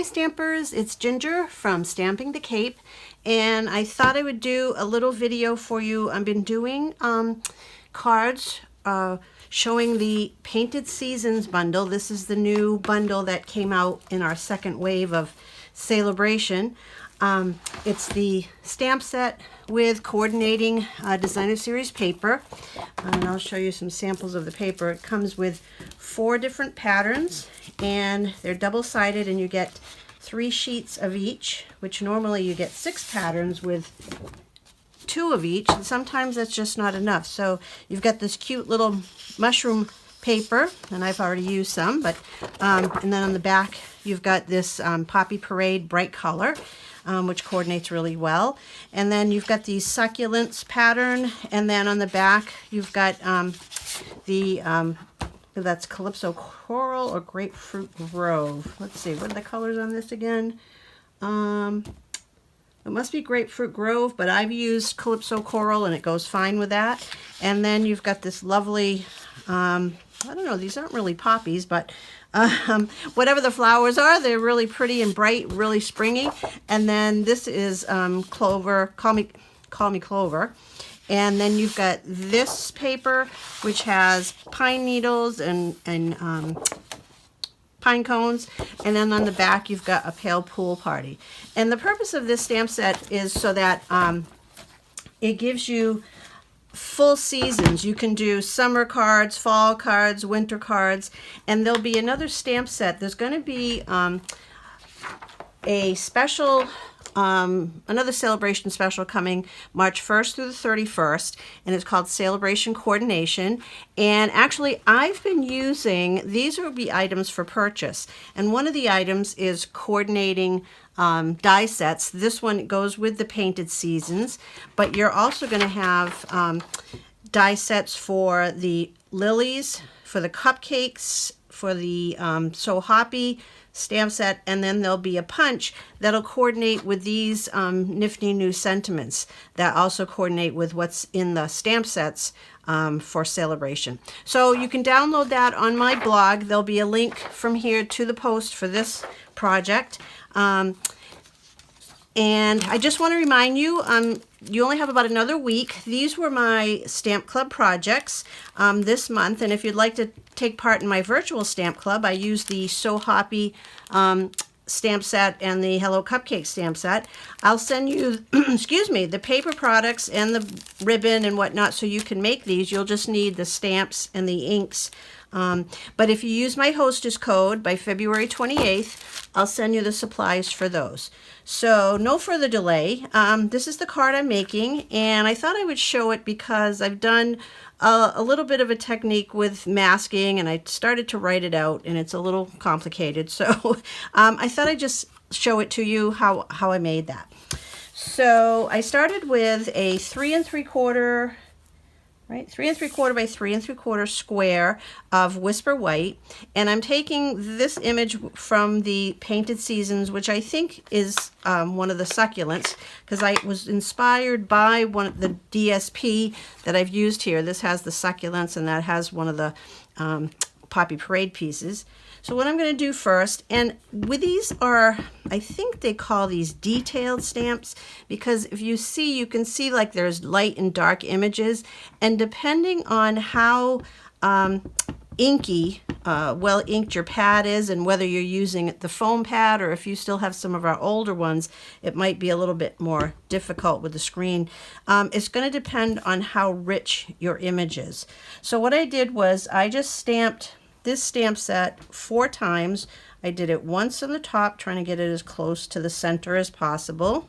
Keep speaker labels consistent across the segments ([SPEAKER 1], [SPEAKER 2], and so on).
[SPEAKER 1] Stampers, it's Ginger from Stamping the Cape, and I thought I would do a little video for you. I've been doing cards showing the Painted Seasons Bundle. This is the new bundle that came out in our second wave of Sale-A-Bration. It's the stamp set with coordinating designer series paper, and I'll show you some samples of the paper. It comes with 4 different patterns, and they're double-sided, and you get 3 sheets of each, which normally you get 6 patterns with 2 of each, and sometimes that's just not enough. So you've got this cute little mushroom paper, and I've already used some, but and then on the back you've got this Poppy Parade bright color, which coordinates really well. And then you've got the Succulents pattern, and then on the back you've got that's Calypso Coral or Grapefruit Grove. Let's see, what are the colors on this again? It must be Grapefruit Grove, but I've used Calypso Coral and it goes fine with that. And then you've got this lovely, I don't know, these aren't really poppies, but whatever the flowers are, they're really pretty and bright, really springy. And then this is Clover, Call Me Clover. And then you've got this paper, which has pine needles and pine cones, and then on the back you've got a pale pool party. And the purpose of this stamp set is so that it gives you full seasons. You can do summer cards, fall cards, winter cards, and there'll be another stamp set. There's going to be a special another Sale-A-Bration special coming March 1st through the 31st, and it's called Sale-A-Bration Coordination. And actually I've been using, these will be items for purchase, and one of the items is coordinating die sets. This one goes with the Painted Seasons, but you're also going to have die sets for the lilies, for the cupcakes, for the So Hoppy stamp set, and then there'll be a punch that'll coordinate with these nifty new sentiments that also coordinate with what's in the stamp sets for Sale-A-Bration. So you can download that on my blog. There'll be a link from here to the post for this project. And I just want to remind you, you only have about another week. These were my Stamp Club projects this month, and if you'd like to take part in my virtual Stamp Club, I use the So Hoppy stamp set and the Hello Cupcake stamp set. I'll send you, excuse me, the paper products and the ribbon and whatnot so you can make these. You'll just need the stamps and the inks. But if you use my hostess code by February 28th, I'll send you the supplies for those. So no further delay. This is the card I'm making, and I thought I would show it because I've done a little bit of a technique with masking, and I started to write it out, and it's a little complicated. So I thought I'd just show it to you how I made that. So I started with a 3 3/4, right, 3 3/4 by 3 3/4 square of Whisper White, and I'm taking this image from the Painted Seasons, which I think is one of the Succulents, because I was inspired by one of the DSP that I've used here. This has the Succulents, and that has one of the Poppy Parade pieces. So what I'm going to do first, and with these are, I think they call these detailed stamps, because if you see, you can see like there's light and dark images, and depending on how inky, well inked your pad is, and whether you're using the foam pad or if you still have some of our older ones, it might be a little bit more difficult with the screen. It's going to depend on how rich your image is. So what I did was I just stamped this stamp set 4 times. I did it once on the top, trying to get it as close to the center as possible.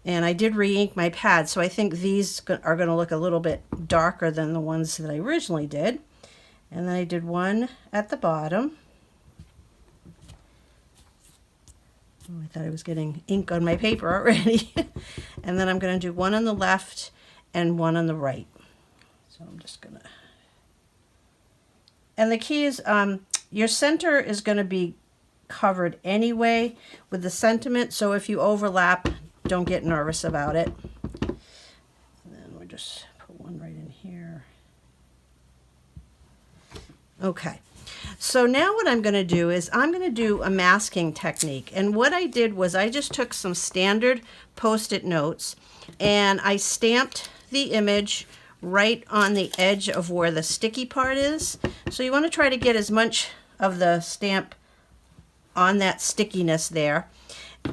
[SPEAKER 1] And I did re-ink my pad, so I think these are going to look a little bit darker than the ones that I originally did. And then I did one at the bottom. Oh, I thought I was getting ink on my paper already. And then I'm going to do one on the left and one on the right. So I'm just going to... And the key is your center is going to be covered anyway with the sentiment, so if you overlap, don't get nervous about it. And then we'll just put one right in here. Okay, So now what I'm going to do is I'm going to do a masking technique. And what I did was I just took some standard Post-it notes and I stamped the image right on the edge of where the sticky part is. So you want to try to get as much of the stamp on that stickiness there.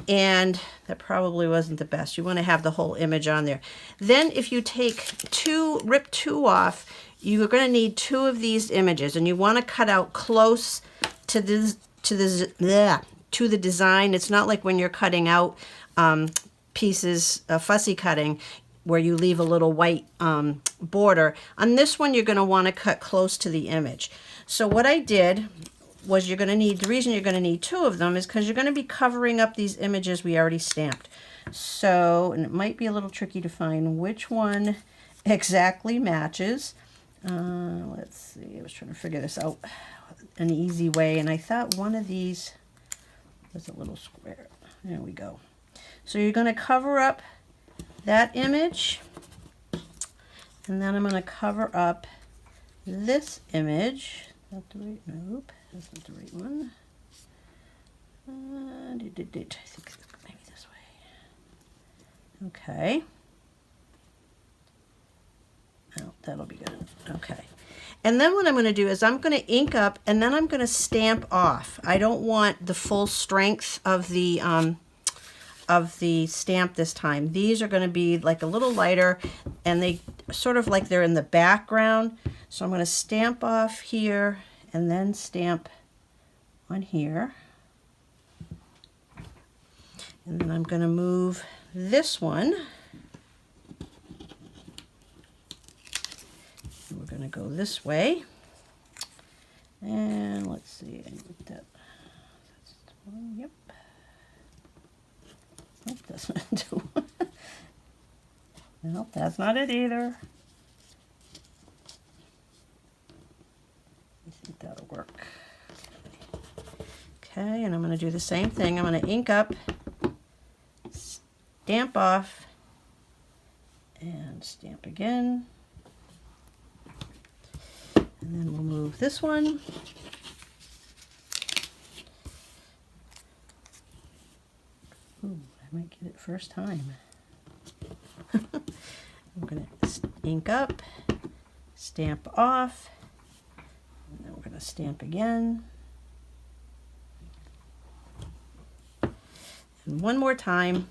[SPEAKER 1] And that probably wasn't the best. You want to have the whole image on there. Then if you rip two off, you're going to need two of these images, and you want to cut out close to the design. It's not like when you're cutting out pieces, fussy cutting, where you leave a little white border. On this one, you're going to want to cut close to the image. So what I did was the reason you're going to need two of them is because you're going to be covering up these images we already stamped. So, and it might be a little tricky to find which one exactly matches. Let's see, I was trying to figure this out an easy way, and I thought one of these was a little square. There we go. So you're going to cover up that image, and then I'm going to cover up this image. Is that the right? Nope, that's not the right one. I think maybe this way. Okay. Oh, that'll be good. Okay. And then what I'm going to do is I'm going to ink up, and then I'm going to stamp off. I don't want the full strength of the stamp this time. These are going to be like a little lighter, and they sort of like they're in the background. So I'm going to stamp off here and then stamp on here. And then I'm going to move this one. We're going to go this way. And let's see, I need that. That's the one, yep. Nope, that's not do. Nope, that's not it either. I think that'll work. Okay, and I'm going to do the same thing. I'm going to ink up, stamp off, and stamp again. And then we'll move this one. Ooh, I might get it first time. I'm going to ink up, stamp off, and then we're going to stamp again. And one more time.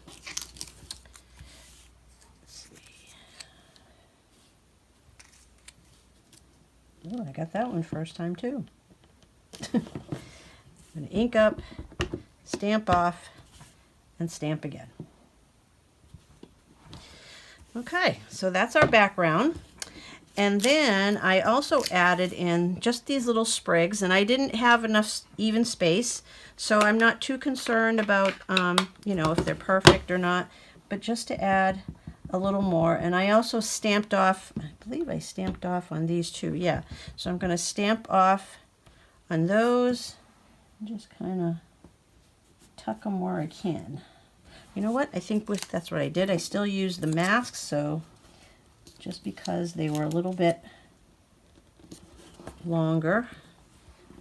[SPEAKER 1] Let's see. Oh, I got that one first time too. I'm going to ink up, stamp off, and stamp again. Okay, so that's our background. And then I also added in just these little sprigs, and I didn't have enough even space, so I'm not too concerned about, you know, if they're perfect or not, but just to add a little more. And I also stamped off, I believe I stamped off on these two, yeah. So I'm going to stamp off on those and just kind of tuck them where I can. You know what? I think that's what I did. I still used the masks, so just because they were a little bit longer,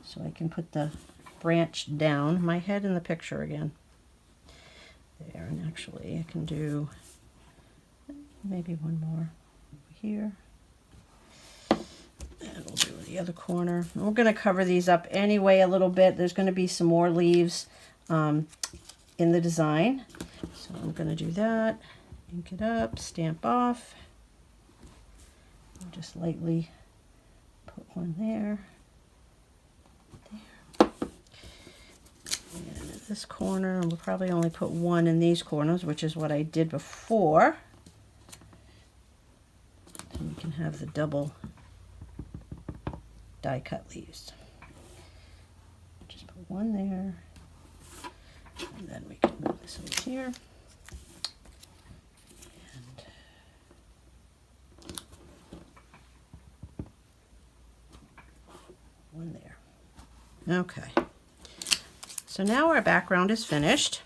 [SPEAKER 1] so I can put the branch down. My head in the picture again. There, and actually I can do maybe one more over here. And we'll do the other corner. And we're going to cover these up anyway a little bit. There's going to be some more leaves in the design. So I'm going to do that, ink it up, stamp off, and just lightly put one there, and in this corner, we'll probably only put one in these corners, which is what I did before. And we can have the double die cut leaves. Just put one there, and then we can move this over here. One there. Okay. So now our background is finished,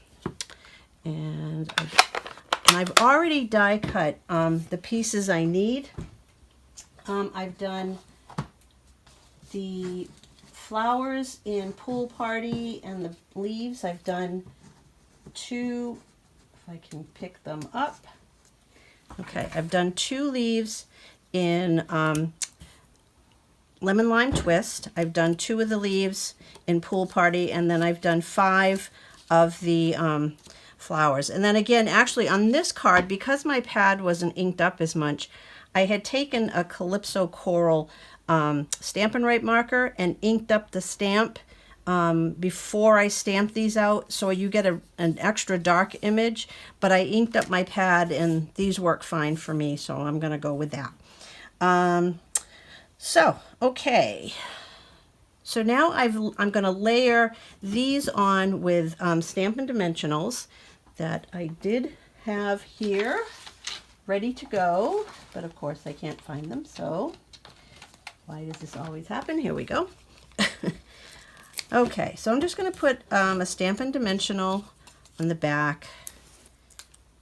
[SPEAKER 1] and I've already die cut the pieces I need. I've done the flowers in Pool Party and the leaves, I've done 2, if I can pick them up. Okay, I've done 2 leaves in Lemon Lime Twist. I've done 2 of the leaves in Pool Party, and then I've done 5 of the flowers. And then again, actually on this card, because my pad wasn't inked up as much, I had taken a Calypso Coral Stampin' Up marker and inked up the stamp before I stamped these out, so you get an extra dark image, but I inked up my pad and these work fine for me, so I'm going to go with that. Okay. So now I'm going to layer these on with Stampin' Dimensionals that I did have here ready to go, but of course I can't find them, so why does this always happen? Here we go. Okay, so I'm just going to put a Stampin' Dimensional on the back,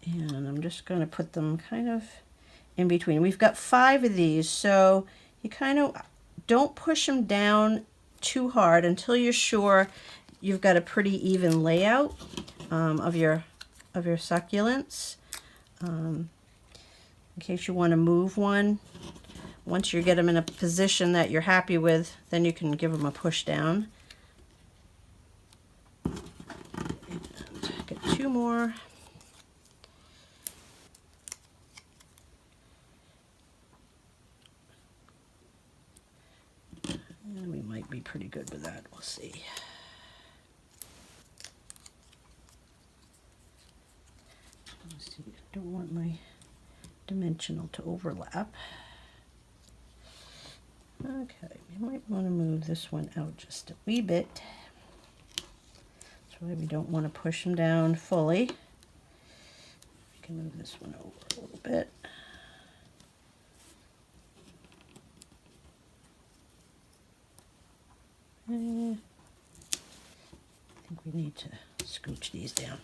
[SPEAKER 1] and I'm just going to put them kind of in between. We've got 5 of these, so you kind of don't push them down too hard until you're sure you've got a pretty even layout of your succulents. In case you want to move one, once you get them in a position that you're happy with, then you can give them a push down. And get 2 more. And we might be pretty good with that. We'll see. Let's see. I don't want my dimensional to overlap. Okay, we might want to move this one out just a wee bit. That's why we don't want to push them down fully. We can move this one over a little bit. I think we need to scooch these down.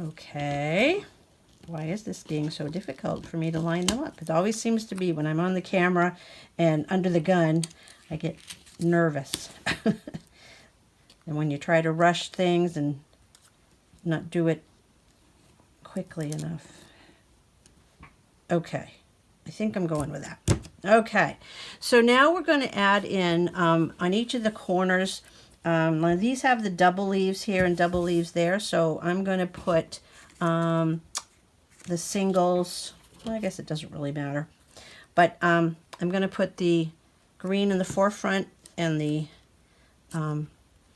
[SPEAKER 1] Okay, why is this being so difficult for me to line them up? It always seems to be when I'm on the camera and under the gun, I get nervous. And when you try to rush things and not do it quickly enough. Okay, I think I'm going with that. Okay, so now we're going to add in on each of the corners. These have the double leaves here and double leaves there, so I'm going to put the singles. Well, I guess it doesn't really matter, but I'm going to put the green in the forefront and the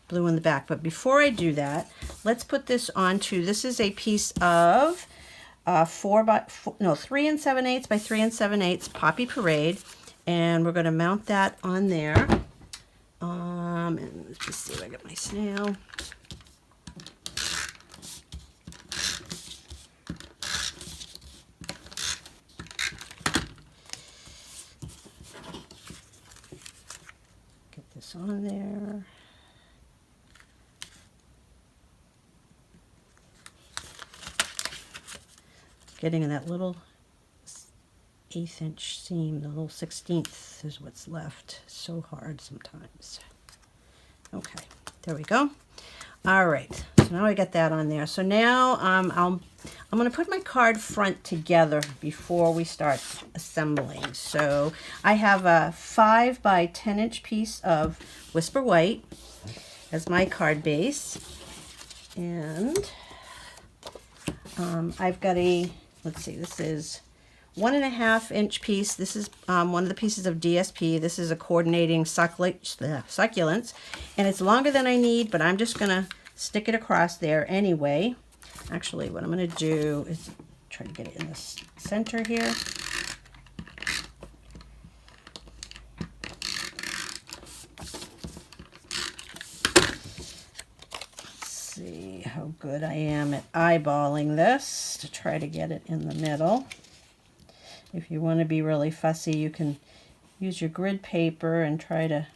[SPEAKER 1] blue in the back. But before I do that, let's put this onto. This is a piece of 3 7/8 by 3 7/8 Poppy Parade, and we're going to mount that on there. And let's just see if I get my snail. Get this on there. Getting in that little 1/8 inch seam, the little 1/16 is what's left. It's so hard sometimes. Okay, there we go. All right, so now I got that on there. So now I'm going to put my card front together before we start assembling. So I have a 5 by 10 inch piece of Whisper White as my card base, and I've got a, let's see, this is 1.5 inch piece. This is one of the pieces of DSP. This is a coordinating succulents, and it's longer than I need, but I'm just gonna stick it across there anyway. Actually, what I'm gonna do is try to get it in the center here. Let's see how good I am at eyeballing this to try to get it in the middle. If you want to be really fussy, you can use your grid paper and try to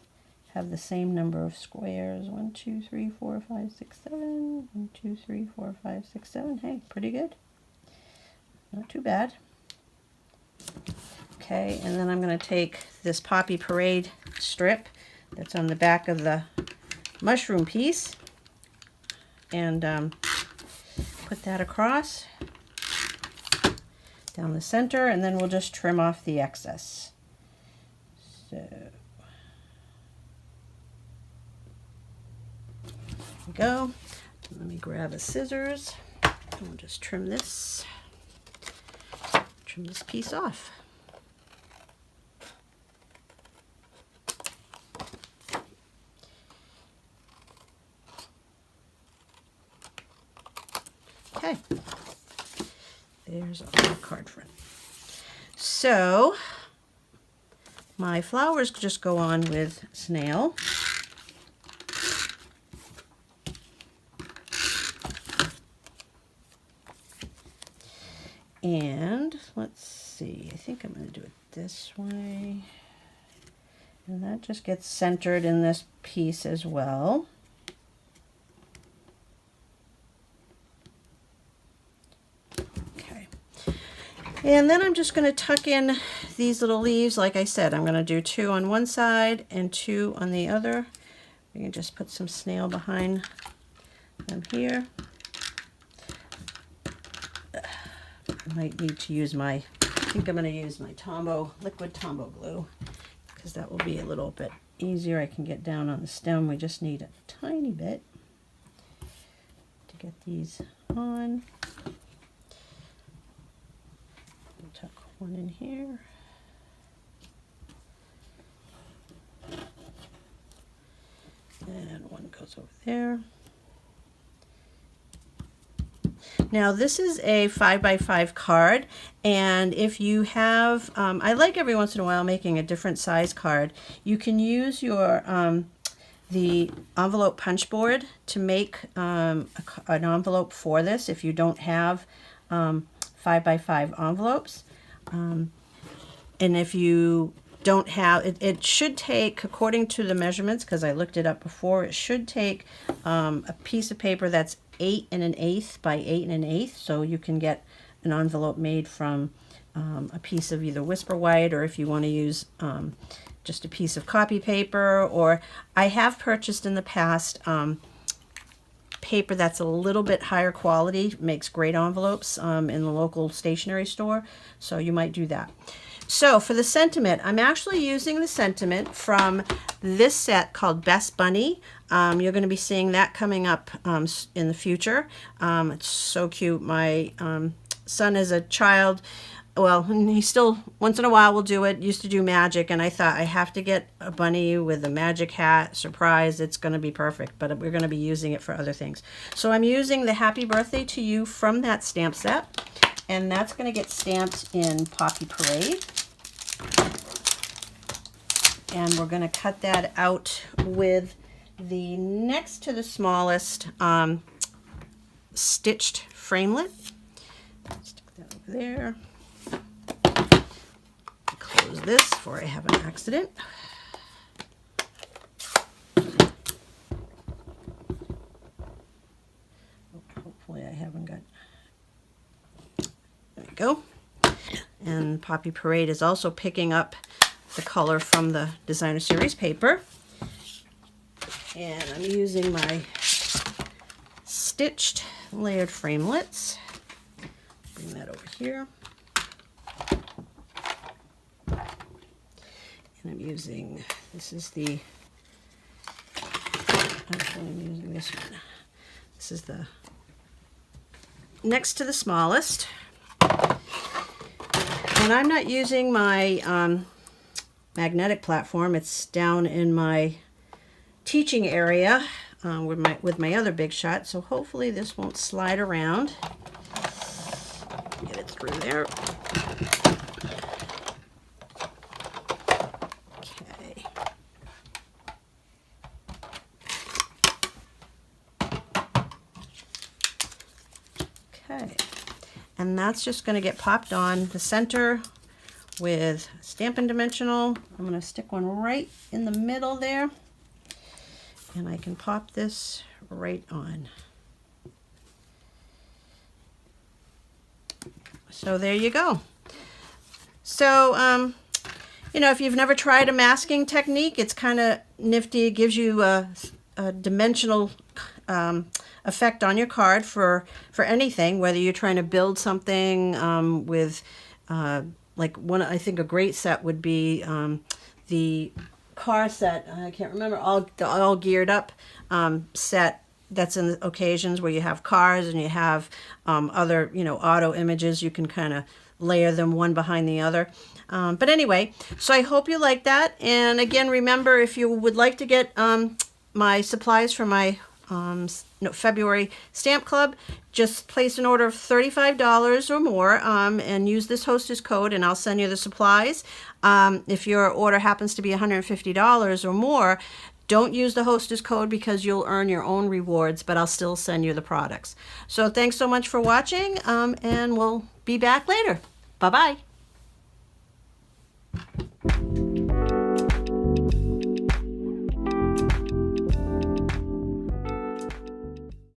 [SPEAKER 1] have the same number of squares. 1, 2, 3, 4, 5, 6, 7. 1, 2, 3, 4, 5, 6, 7. Hey, pretty good. Not too bad. Okay, and then I'm going to take this Poppy Parade strip that's on the back of the mushroom piece and put that across down the center, and then we'll just trim off the excess. So there we go. Let me grab a scissors and we'll just trim this piece off. Okay, there's our card front. So my flowers just go on with snail. And let's see, I think I'm going to do it this way. And that just gets centered in this piece as well. Okay. And then I'm just going to tuck in these little leaves. Like I said, I'm going to do 2 on one side and 2 on the other. We can just put some snail behind them here. I might need to use I think I'm going to use my liquid Tombow glue, because that will be a little bit easier. I can get down on the stem. We just need a tiny bit to get these on. We'll tuck one in here. And one goes over there. Now this is a 5x5 card, and if you have, I like every once in a while making a different size card. You can use your the envelope punch board to make an envelope for this if you don't have 5x5 envelopes. And if you don't have, it should take, according to the measurements, because I looked it up before, it should take a piece of paper that's 8 1/8 by 8 1/8, so you can get an envelope made from a piece of either Whisper White, or if you want to use just a piece of copy paper, or I have purchased in the past paper that's a little bit higher quality, makes great envelopes in the local stationery store, so you might do that. So for the sentiment, I'm actually using the sentiment from this set called Best Bunny. You're going to be seeing that coming up in the future. It's so cute. My son as a child, well, he still once in a while will do it, used to do magic, and I thought I have to get a bunny with a magic hat, surprise, it's going to be perfect, but we're going to be using it for other things. So I'm using the Happy Birthday to You from that stamp set, and that's going to get stamped in Poppy Parade. And we're going to cut that out with the next to the smallest stitched framelit. Stick that over there. Close this before I have an accident. Hopefully I haven't got... There we go. And Poppy Parade is also picking up the color from the Designer Series paper. And I'm using my stitched layered framelits. Bring that over here. And I'm using, this is the, actually I'm using this one. This is the next to the smallest. And I'm not using my magnetic platform. It's down in my teaching area with my other Big Shot, so hopefully this won't slide around. Get it through there. Okay. Okay. And that's just going to get popped on the center with Stampin' Dimensional. I'm going to stick one right in the middle there. And I can pop this right on. So there you go. So, you know, if you've never tried a masking technique, it's kind of nifty. It gives you a dimensional effect on your card for anything, whether you're trying to build something with, like one, I think a great set would be the car set. I can't remember, the all geared up set. That's in the occasions where you have cars and you have other, you know, auto images. You can kind of layer them one behind the other. But anyway, so I hope you like that. And again, remember, if you would like to get my supplies for my February Stamp Club, just place an order of $35 or more and use this hostess code and I'll send you the supplies. If your order happens to be $150 or more, don't use the hostess code because you'll earn your own rewards, but I'll still send you the products. So thanks so much for watching, and we'll be back later. Bye-bye.